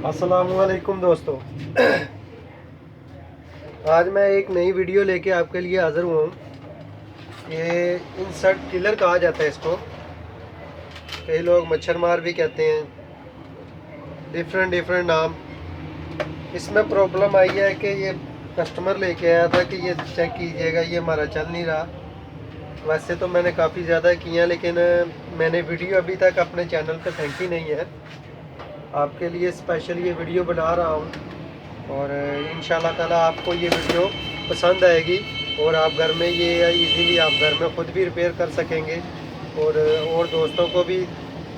अस्सलामुअलैकुम दोस्तों। आज मैं एक नई वीडियो लेके आपके लिए हाज़िर हुआ हूँ। ये इंसेक्ट किलर कहा जाता है इसको। कई लोग मच्छर मार भी कहते हैं, डिफरेंट डिफरेंट नाम। इसमें प्रॉब्लम आई है कि ये कस्टमर लेके आया था कि ये चेक कीजिएगा, ये हमारा चल नहीं रहा। वैसे तो मैंने काफ़ी ज़्यादा किया, लेकिन मैंने वीडियो अभी तक अपने चैनल पे फेंकी नहीं है। आपके लिए स्पेशल ये वीडियो बना रहा हूँ और इंशाल्लाह ताला आपको ये वीडियो पसंद आएगी और आप घर में ये इजीली आप घर में ख़ुद भी रिपेयर कर सकेंगे और दोस्तों को भी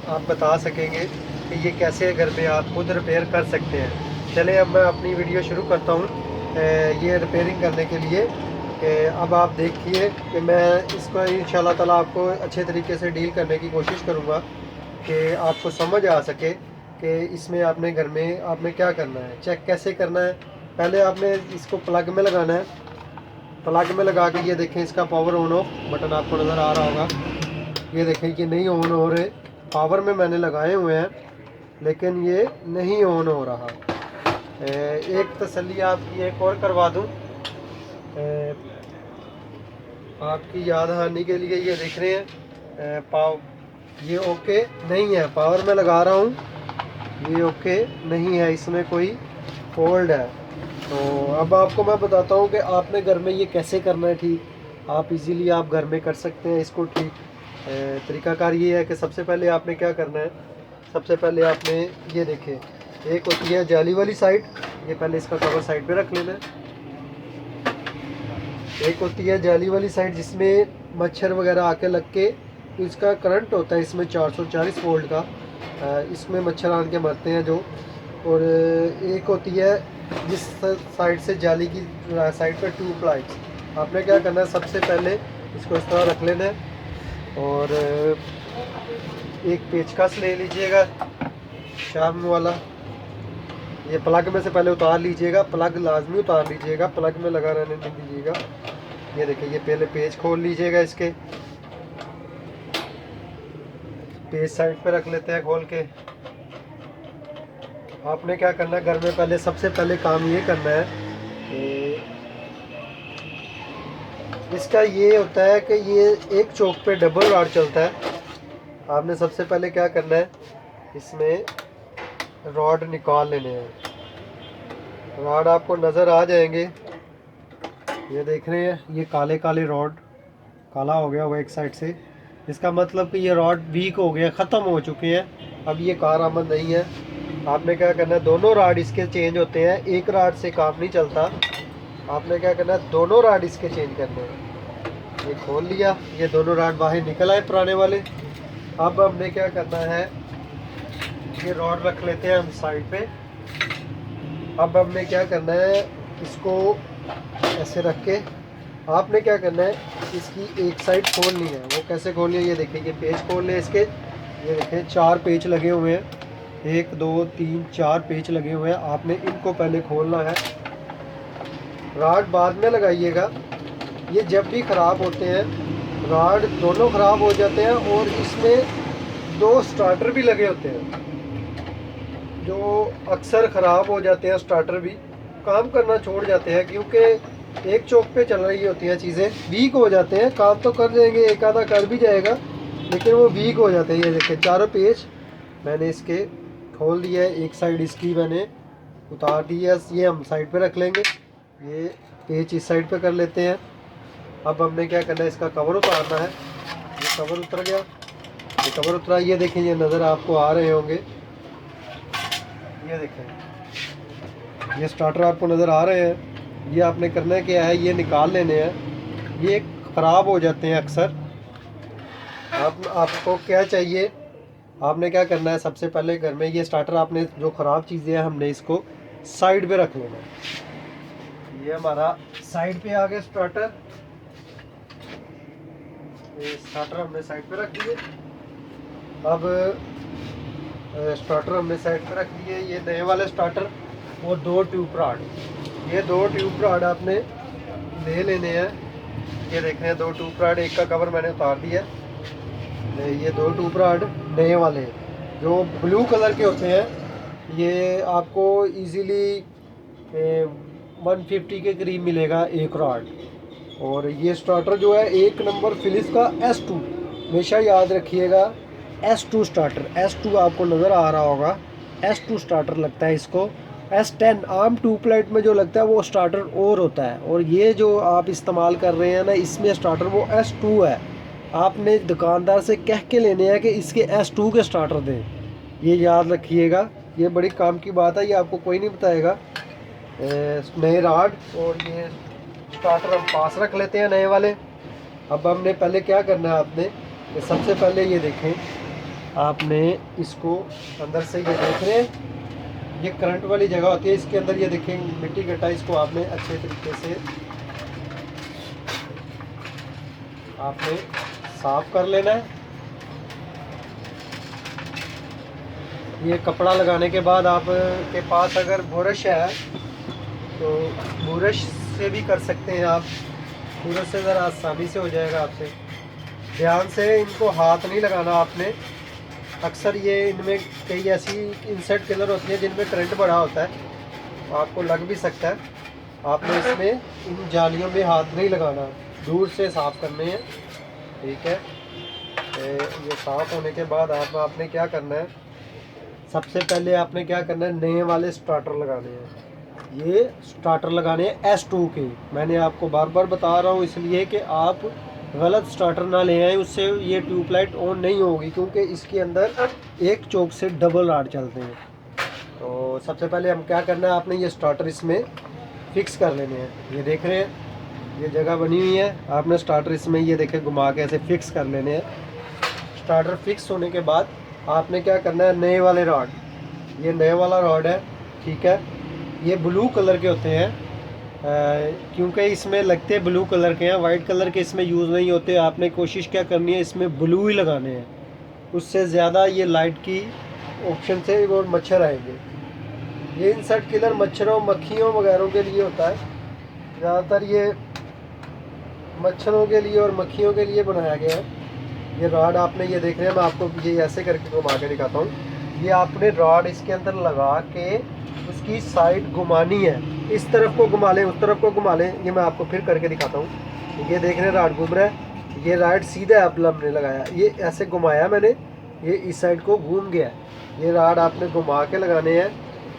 आप बता सकेंगे कि ये कैसे घर में आप खुद रिपेयर कर सकते हैं। चलें अब मैं अपनी वीडियो शुरू करता हूँ ये रिपेयरिंग करने के लिए। अब आप देखिए कि मैं इसको इंशाल्लाह ताला आपको अच्छे तरीके से डील करने की कोशिश करूँगा कि आपको समझ आ सके कि इसमें आपने घर में आपने क्या करना है, चेक कैसे करना है। पहले आपने इसको प्लग में लगाना है। प्लग में लगा के ये देखें, इसका पावर ऑन ऑफ बटन आपको नज़र आ रहा होगा। ये देखें कि नहीं ऑन हो रहे, पावर में मैंने लगाए हुए हैं लेकिन ये नहीं ऑन हो रहा। एक तसल्ली आपकी एक और करवा दूं आपकी याद हानि के लिए। ये देख रहे हैं ये ओके नहीं है, पावर में लगा रहा हूँ, ये ओके नहीं है, इसमें कोई फॉल्ट है। तो अब आपको मैं बताता हूँ कि आपने घर में ये कैसे करना है ठीक। आप इजीली आप घर में कर सकते हैं इसको ठीक। तरीकाकार ये है कि सबसे पहले आपने क्या करना है, सबसे पहले आपने ये देखें, एक होती है जाली वाली साइड, ये पहले इसका कवर साइड पे रख लेना है। एक होती है जाली वाली साइड जिसमें मच्छर वगैरह आके लग के, तो इसका करंट होता है इसमें 440 वोल्ट का, इसमें मच्छर आन के मरते हैं जो। और एक होती है जिस साइड से जाली की साइड पर ट्यूब लाइट्स। आपने क्या करना है, सबसे पहले इसको इस तरह रख लेना है और एक पेचकस ले लीजिएगा शार्प वाला। ये प्लग में से पहले उतार लीजिएगा, प्लग लाजमी उतार लीजिएगा, प्लग में लगा रहने नहीं दीजिएगा। ये देखिए, ये पहले पेज खोल लीजिएगा, इसके पेज साइड पे रख लेते हैं खोल के। आपने क्या करना है घर में, पहले सबसे पहले काम ये करना है कि इसका ये होता है कि ये एक चौक पे डबल रॉड चलता है। आपने सबसे पहले क्या करना है, इसमें रॉड निकाल लेने हैं। रॉड आपको नज़र आ जाएंगे, ये देख रहे हैं, ये काले काले रॉड, काला हो गया हुआ एक साइड से। इसका मतलब कि ये रॉड वीक हो गया, ख़त्म हो चुके हैं, अब ये कारआमद नहीं है। आपने क्या करना है, दोनों रॉड इसके चेंज होते हैं, एक रॉड से काम नहीं चलता। आपने क्या करना है, दोनों रॉड इसके चेंज करने हैं। ये खोल लिया, ये दोनों रॉड बाहर निकल आए पुराने वाले। अब हमने क्या करना है, ये रॉड रख लेते हैं हम साइड पे। अब हमने क्या करना है, इसको ऐसे रख के आपने क्या करना है, इसकी एक साइड खोलनी है। वो कैसे खोलनी है, ये देखिए, ये पेज खोल ले इसके। ये देखें 4 पेच लगे हुए हैं, 1 2 3 4 पेच लगे हुए हैं। आपने इनको पहले खोलना है, रॉड बाद में लगाइएगा। ये जब भी ख़राब होते हैं, रॉड दोनों ख़राब हो जाते हैं और इसमें 2 स्टार्टर भी लगे होते हैं जो अक्सर ख़राब हो जाते हैं। स्टार्टर भी काम करना छोड़ जाते हैं क्योंकि एक चौक पे चल रही होती हैं, चीज़ें वीक हो जाते हैं। काम तो कर देंगे, एक आधा कर भी जाएगा, लेकिन वो वीक हो जाते हैं। ये देखिए, चारों पेज मैंने इसके खोल दिया है, एक साइड इसकी मैंने उतार दी है, ये हम साइड पे रख लेंगे। ये पेज इस साइड पे कर लेते हैं। अब हमने क्या करना है, इसका कवर उतारना है। ये कवर उतर गया, ये कवर उतरा, ये देखें, ये नज़र आपको आ रहे होंगे, ये देखें, ये स्टार्टर आपको नज़र आ रहे हैं। ये आपने करना है क्या है, ये निकाल लेने हैं, ये ख़राब हो जाते हैं अक्सर। आपको क्या चाहिए, आपने क्या करना है, सबसे पहले घर में ये स्टार्टर आपने जो ख़राब चीज़ें हैं हमने इसको साइड पे रख लेना है। ये हमारा साइड पे आ गया स्टार्टर, ये स्टार्टर हमने साइड पे रख दिए। अब स्टार्टर हमने साइड पे रख दिए, ये नए वाले स्टार्टर और 2 ट्यूब रॉड। ये 2 ट्यूब रॉड आपने ले लेने हैं। ये देख रहे हैं 2 ट्यूब रॉड, एक का कवर मैंने उतार दिया। ये 2 ट्यूब रॉड नए वाले जो ब्लू कलर के होते हैं, ये आपको इजीली 150 के करीब मिलेगा एक रॉड। और ये स्टार्टर जो है 1 नंबर फिलिप्स का S2, हमेशा याद रखिएगा S2 स्टार्टर। S2 आपको नज़र आ रहा होगा, S2 स्टार्टर लगता है इसको। S10 आम ट्यूबलाइट में जो लगता है वो स्टार्टर और होता है, और ये जो आप इस्तेमाल कर रहे हैं ना इसमें स्टार्टर वो S2 है। आपने दुकानदार से कह के लेने हैं कि इसके S2 के स्टार्टर दें, ये याद रखिएगा। ये बड़ी काम की बात है, ये आपको कोई नहीं बताएगा। नए रॉड और ये स्टार्टर हम पास रख लेते हैं नए वाले। अब हमने पहले क्या करना है, आपने ये सबसे पहले ये देखें, आपने इसको अंदर से ये देख रहे हैं, ये करंट वाली जगह होती है, इसके अंदर ये देखें मिट्टी गड्ढा, इसको आपने अच्छे तरीके से आपने साफ कर लेना है। ये कपड़ा लगाने के बाद आपके पास अगर ब्रश है तो ब्रश से भी कर सकते हैं आप, ब्रश से ज़रा आसानी से हो जाएगा आपसे। ध्यान से इनको हाथ नहीं लगाना आपने। अक्सर ये इनमें कई ऐसी इंसर्ट किलर होती है जिनमें करंट बढ़ा होता है, तो आपको लग भी सकता है। आपने इसमें इन जालियों में हाथ नहीं लगाना, दूर से साफ़ करने हैं, ठीक है। ये साफ़ होने के बाद आपने क्या करना है, सबसे पहले आपने क्या करना है, नए वाले स्टार्टर लगाने हैं। ये स्टार्टर लगाने हैं S2 के। मैंने आपको बार बार बता रहा हूँ इसलिए कि आप गलत स्टार्टर ना ले आएँ, उससे ये ट्यूबलाइट ऑन नहीं होगी, क्योंकि इसके अंदर एक चोक से डबल राड चलते हैं। तो सबसे पहले हम क्या करना है, आपने ये स्टार्टर इसमें फिक्स कर लेने हैं। ये देख रहे हैं ये जगह बनी हुई है, आपने स्टार्टर इसमें ये देखें घुमा के ऐसे फिक्स कर लेने हैं। स्टार्टर फिक्स होने के बाद आपने क्या करना है, नए वाले रॉड, ये नए वाला रॉड है, ठीक है। ये ब्लू कलर के होते हैं, क्योंकि इसमें लगते ब्लू कलर के हैं, वाइट कलर के इसमें यूज़ नहीं होते। आपने कोशिश क्या करनी है, इसमें ब्लू ही लगाने हैं, उससे ज़्यादा ये लाइट की ऑप्शन से वो मच्छर आएंगे। ये इंसर्ट किलर मच्छरों मक्खियों वगैरह के लिए होता है, ज़्यादातर ये मच्छरों के लिए और मक्खियों के लिए बनाया गया है। ये रॉड आपने ये देख रहे हैं, मैं आपको ये ऐसे करके घुमा के दिखाता हूँ। ये आपने रॉड इसके अंदर लगा के उसकी साइड घुमानी है, इस तरफ को घुमा लें, उस तरफ को घुमा लें। ये मैं आपको फिर करके दिखाता हूँ। ये देख रहे हैं रॉड घूम रहा है, ये रॉड सीधा है, अब हमने लगाया, ये ऐसे घुमाया मैंने, ये इस साइड को घूम गया। ये रॉड आपने घुमा के लगाने हैं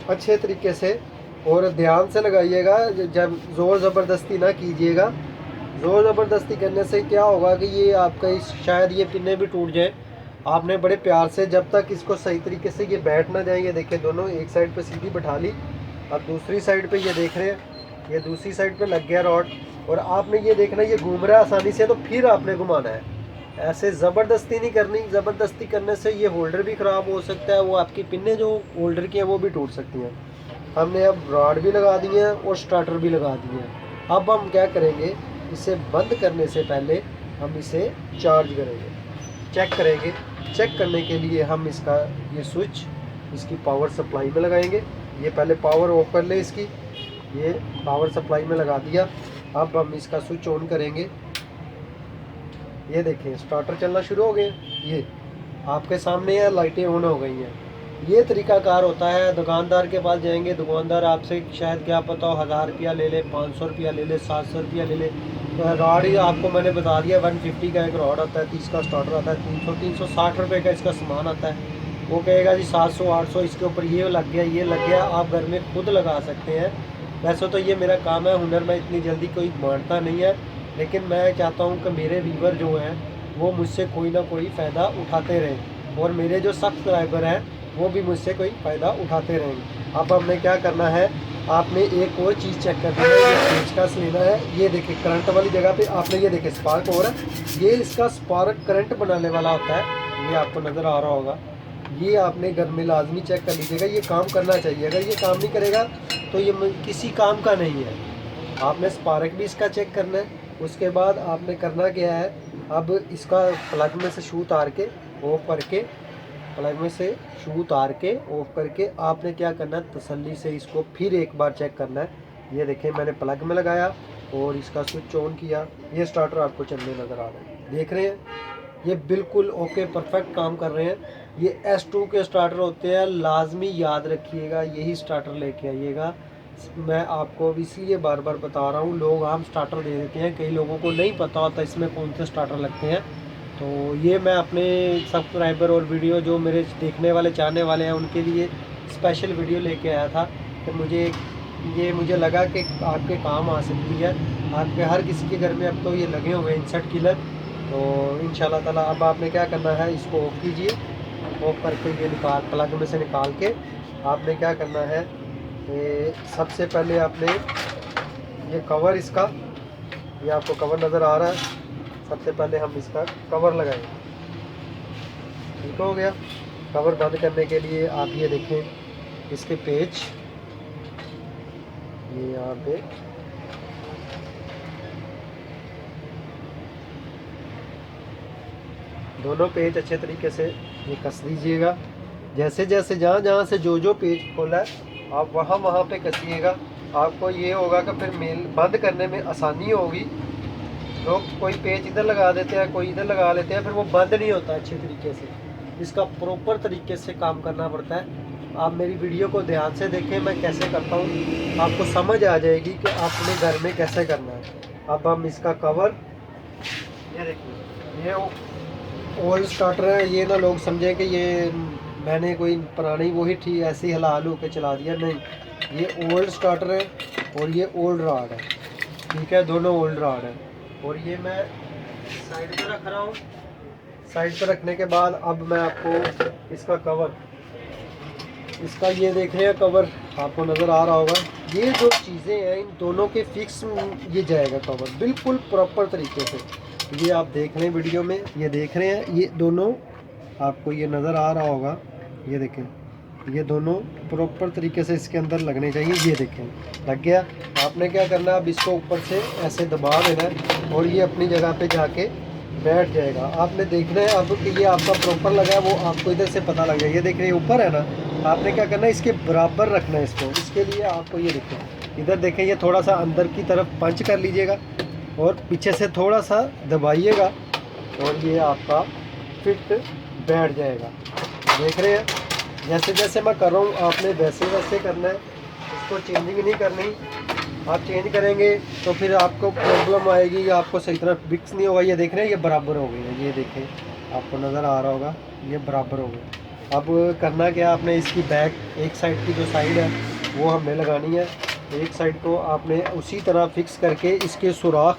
अच्छे तरीके से, और ध्यान से लगाइएगा, जब ज़ोर ज़बरदस्ती ना कीजिएगा। ज़ोर ज़बरदस्ती करने से क्या होगा कि ये आपका शायद ये पिन्ने भी टूट जाए। आपने बड़े प्यार से, जब तक इसको सही तरीके से ये बैठ ना जाए, ये देखिए दोनों एक साइड पे सीधी बैठा ली, अब दूसरी साइड पे ये देख रहे हैं, ये दूसरी साइड पे लग गया रॉड, और आपने ये देखना ये घूम रहा है आसानी से, तो फिर आपने घुमाना है। ऐसे ज़बरदस्ती नहीं करनी, ज़बरदस्ती करने से ये होल्डर भी ख़राब हो सकता है, वो आपकी पिन्ने जो होल्डर की हैं वो भी टूट सकती हैं। हमने अब रॉड भी लगा दिए हैं और स्टार्टर भी लगा दिए हैं। अब हम क्या करेंगे, इसे बंद करने से पहले हम इसे चार्ज करेंगे, चेक करेंगे। चेक करने के लिए हम इसका ये स्विच इसकी पावर सप्लाई में लगाएंगे। ये पहले पावर ऑफ कर ले इसकी, ये पावर सप्लाई में लगा दिया। अब हम इसका स्विच ऑन करेंगे, ये देखें स्टार्टर चलना शुरू हो गए, ये आपके सामने है, लाइटें ऑन हो गई हैं। ये तरीकाकार होता है। दुकानदार के पास जाएंगे, दुकानदार आपसे शायद क्या पता हो 1000 रुपया ले ले, 500 रुपया ले ले, 700 रुपया ले ले। तो रॉड ही आपको मैंने बता दिया 150 का एक रॉड आता है, 30 का स्टार्टर आता है, 360 रुपये का इसका सामान आता है। वो कहेगा जी 700 800 इसके ऊपर ये लग गया, ये लग गया। आप घर में खुद लगा सकते हैं। वैसे तो ये मेरा काम है, हुनर में इतनी जल्दी कोई बांटता नहीं है, लेकिन मैं चाहता हूँ कि मेरे व्यूवर जो हैं वो मुझसे कोई ना कोई फ़ायदा उठाते रहें, और मेरे जो सब्सक्राइबर हैं वो भी मुझसे कोई फ़ायदा उठाते रहेंगे। अब हमने क्या करना है, आपने एक और चीज़ चेक करनी है, ये पेचकस लेना है। ये देखिए करंट वाली जगह पे आपने ये देखिए स्पार्क हो रहा है, ये इसका स्पार्क करंट बनाने वाला होता है, ये आपको नज़र आ रहा होगा। ये आपने घर में लाजमी चेक कर लीजिएगा, ये काम करना चाहिए। अगर ये काम नहीं करेगा तो ये किसी काम का नहीं है। आपने स्पार्क भी इसका चेक करना है। उसके बाद आपने करना क्या है, अब इसका प्लग में से शू उतार के ऑफ करके, प्लग में से शू उतार के ऑफ करके आपने क्या करना है, तसल्ली से इसको फिर एक बार चेक करना है। ये देखें मैंने प्लग में लगाया और इसका स्विच ऑन किया, ये स्टार्टर आपको चलने नज़र आ रहा है, देख रहे हैं। ये बिल्कुल ओके परफेक्ट काम कर रहे हैं। ये S2 के स्टार्टर होते हैं, लाजमी याद रखिएगा, यही स्टार्टर लेके आइएगा। मैं आपको इसलिए बार बार बता रहा हूँ, लोग आम स्टार्टर दे देते हैं, कई लोगों को नहीं पता होता इसमें कौन से स्टार्टर लगते हैं। तो ये मैं अपने सब्सक्राइबर और वीडियो जो मेरे देखने वाले चाहने वाले हैं उनके लिए स्पेशल वीडियो लेके आया था कि मुझे लगा कि आपके काम आ सकती है। आपके हर किसी के घर में अब तो ये लगे हुए हैं इंसर्ट किलर। तो इंशाल्लाह ताला अब आपने क्या करना है, इसको ऑफ कीजिए। ऑफ करके ये प्लग में से निकाल के आपने क्या करना है, सबसे पहले आपने ये कवर इसका, ये आपको कवर नज़र आ रहा है, सबसे पहले हम इसका कवर लगाएंगे। ठीक हो गया। कवर बंद करने के लिए आप ये देखें इसके पेच, ये यहाँ पे दोनों पेज अच्छे तरीके से ये कस दीजिएगा। जैसे जैसे जहाँ से जो पेज खोला है आप वहाँ पे कसिएगा। आपको ये होगा कि फिर मेल बंद करने में आसानी होगी। लोग कोई पेज इधर लगा देते हैं, कोई इधर लगा लेते हैं, फिर वो बंद नहीं होता अच्छे तरीके से। इसका प्रॉपर तरीके से काम करना पड़ता है। आप मेरी वीडियो को ध्यान से देखें, मैं कैसे करता हूँ, आपको समझ आ जाएगी कि आपने घर में कैसे करना है। अब हम इसका कवर, ये देखिए, ये ओल्ड स्टार्टर है। ये ना लोग समझे कि ये मैंने कोई पुरानी वही ठीक ऐसे ही हला हलू के चला दिया, नहीं, ये ओल्ड स्टार्टर है और ये ओल्ड रॉड है। ठीक है, दोनों ओल्ड रॉड है। और ये मैं साइड पे रख रहा हूँ। साइड पे रखने के बाद अब मैं आपको इसका कवर, इसका ये देख रहे हैं कवर, आपको नज़र आ रहा होगा। ये जो चीज़ें हैं इन दोनों के फिक्स ये जाएगा कवर बिल्कुल प्रॉपर तरीके से। ये आप देख रहे हैं वीडियो में, ये देख रहे हैं, ये दोनों आपको ये नज़र आ रहा होगा। ये देखें, ये दोनों प्रॉपर तरीके से इसके अंदर लगने चाहिए। ये देखें लग गया। आपने क्या करना है, अब इसको ऊपर से ऐसे दबा देना है और ये अपनी जगह पे जाके बैठ जाएगा। आपने देखना है अब कि ये आपका प्रॉपर लगा है, वो आपको इधर से पता लग जाएगा। ये देख रहे हैं ऊपर है ना, आपने क्या करना है, इसके बराबर रखना है इसको। इसके लिए आपको ये देखें, इधर देखें, ये थोड़ा सा अंदर की तरफ पंच कर लीजिएगा और पीछे से थोड़ा सा दबाइएगा और ये आपका फिट बैठ जाएगा। देख रहे हैं, जैसे जैसे मैं कर रहा हूँ आपने वैसे वैसे करना है, इसको चेंजिंग नहीं करनी। आप चेंज करेंगे तो फिर आपको प्रॉब्लम आएगी, आपको सही तरह फिक्स नहीं होगा। ये देख रहे हैं, ये बराबर हो गए हैं, ये देखें, आपको नज़र आ रहा होगा, ये बराबर हो गए। अब करना क्या, आपने इसकी बैक एक साइड की जो साइड है वो हमने लगानी है। एक साइड को आपने उसी तरह फिक्स करके इसके सुराख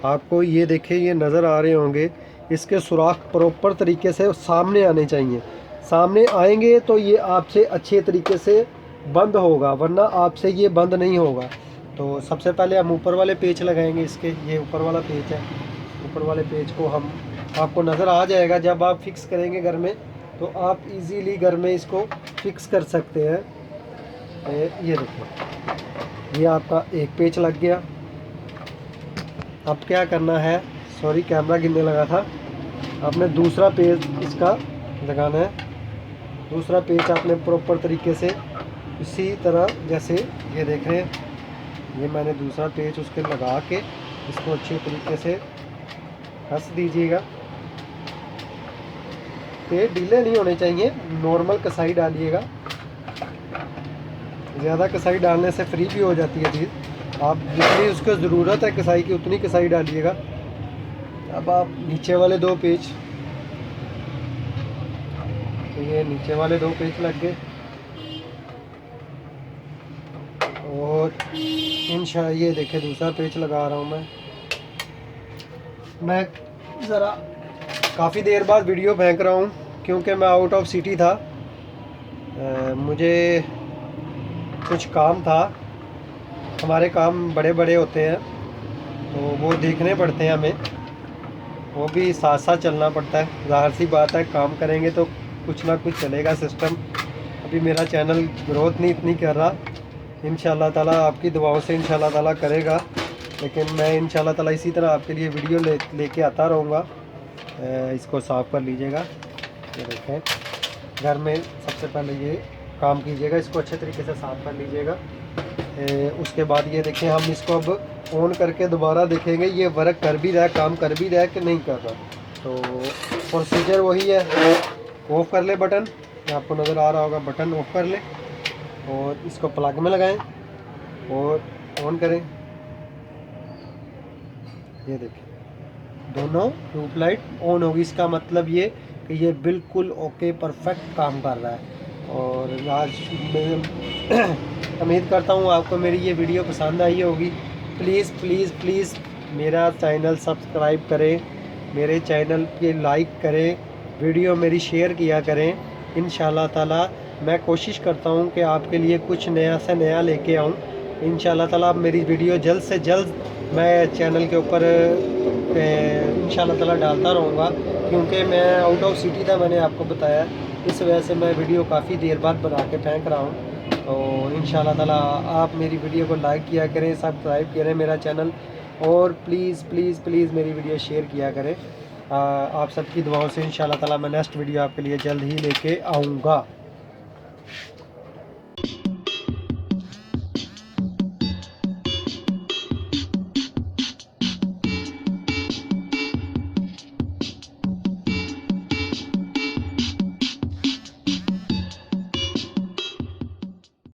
आपको ये देखें, ये नज़र आ रहे होंगे, इसके सुराख प्रॉपर तरीके से सामने आने चाहिए। सामने आएंगे तो ये आपसे अच्छे तरीके से बंद होगा, वरना आपसे ये बंद नहीं होगा। तो सबसे पहले हम ऊपर वाले पेच लगाएंगे इसके। ये ऊपर वाला पेच है, ऊपर वाले पेच को हम, आपको नज़र आ जाएगा जब आप फिक्स करेंगे घर में, तो आप इजीली घर में इसको फिक्स कर सकते हैं। ये देखो, ये आपका एक पेच लग गया। अब क्या करना है, सॉरी कैमरा गिरने लगा था, आपने दूसरा पेच इसका लगाना है। दूसरा पेच आपने प्रॉपर तरीके से इसी तरह, जैसे ये देख रहे हैं, ये मैंने दूसरा पेच उसके लगा के इसको अच्छे तरीके से कस दीजिएगा। पेच ढीले नहीं होने चाहिए, नॉर्मल कसाई डालिएगा। ज़्यादा कसाई डालने से फ्री भी हो जाती है चीज़। आप जितनी उसको ज़रूरत है कसाई की उतनी कसाई डालिएगा। अब आप नीचे वाले दो पेच, तो ये नीचे वाले दो पेच लग गए और ये देखे दूसरा पेच लगा रहा हूँ मैं ज़रा काफ़ी देर बाद वीडियो फेंक रहा हूँ क्योंकि मैं आउट ऑफ सिटी था। मुझे कुछ काम था, हमारे काम बड़े बड़े होते हैं तो वो देखने पड़ते हैं हमें, वो भी साथ साथ चलना पड़ता है। ज़ाहिर सी बात है, काम करेंगे तो कुछ ना कुछ चलेगा सिस्टम। अभी मेरा चैनल ग्रोथ नहीं इतनी कर रहा, इंशाल्लाह ताला आपकी दुआओं से इंशाल्लाह ताला करेगा, लेकिन मैं इंशाल्लाह ताला इसी तरह आपके लिए वीडियो लेके आता रहूँगा। इसको साफ़ कर लीजिएगा। ये देखें, घर में सबसे पहले ये काम कीजिएगा, इसको अच्छे तरीके से साफ़ कर लीजिएगा। उसके बाद ये देखें, हम इसको अब ऑन करके दोबारा देखेंगे ये वर्क कर भी रहा है, काम कर भी रहा है कि नहीं कर रहा। तो प्रोसीजर वही है, ऑफ कर ले बटन, आपको नज़र आ रहा होगा, बटन ऑफ कर ले और इसको प्लग में लगाएं और ऑन करें। ये देखें दोनों ट्यूबलाइट ऑन होगी, इसका मतलब ये कि ये बिल्कुल ओके परफेक्ट काम कर रहा है। और आज मैं उम्मीद करता हूँ आपको मेरी ये वीडियो पसंद आई होगी। प्लीज़ प्लीज़ प्लीज़ मेरा चैनल सब्सक्राइब करें, मेरे चैनल पे लाइक करें, वीडियो मेरी शेयर किया करें। इंशाल्लाह ताला मैं कोशिश करता हूँ कि आपके लिए कुछ नया से नया लेके आऊँ। इंशाल्लाह ताला मेरी वीडियो जल्द से जल्द मैं चैनल के ऊपर इंशाल्लाह ताला डालता रहूँगा, क्योंकि मैं आउट ऑफ सिटी था, मैंने आपको बताया, इस वजह से मैं वीडियो काफ़ी देर बाद बना के फेंक रहा हूँ। तो इंशाल्लाह ताला आप मेरी वीडियो को लाइक किया करें, सब्सक्राइब करें मेरा चैनल, और प्लीज़ प्लीज़ प्लीज़ मेरी वीडियो शेयर किया करें। आप सबकी दुआओं से इंशाल्लाह ताला मैं नेक्स्ट वीडियो आपके लिए जल्द ही लेके आऊँगा।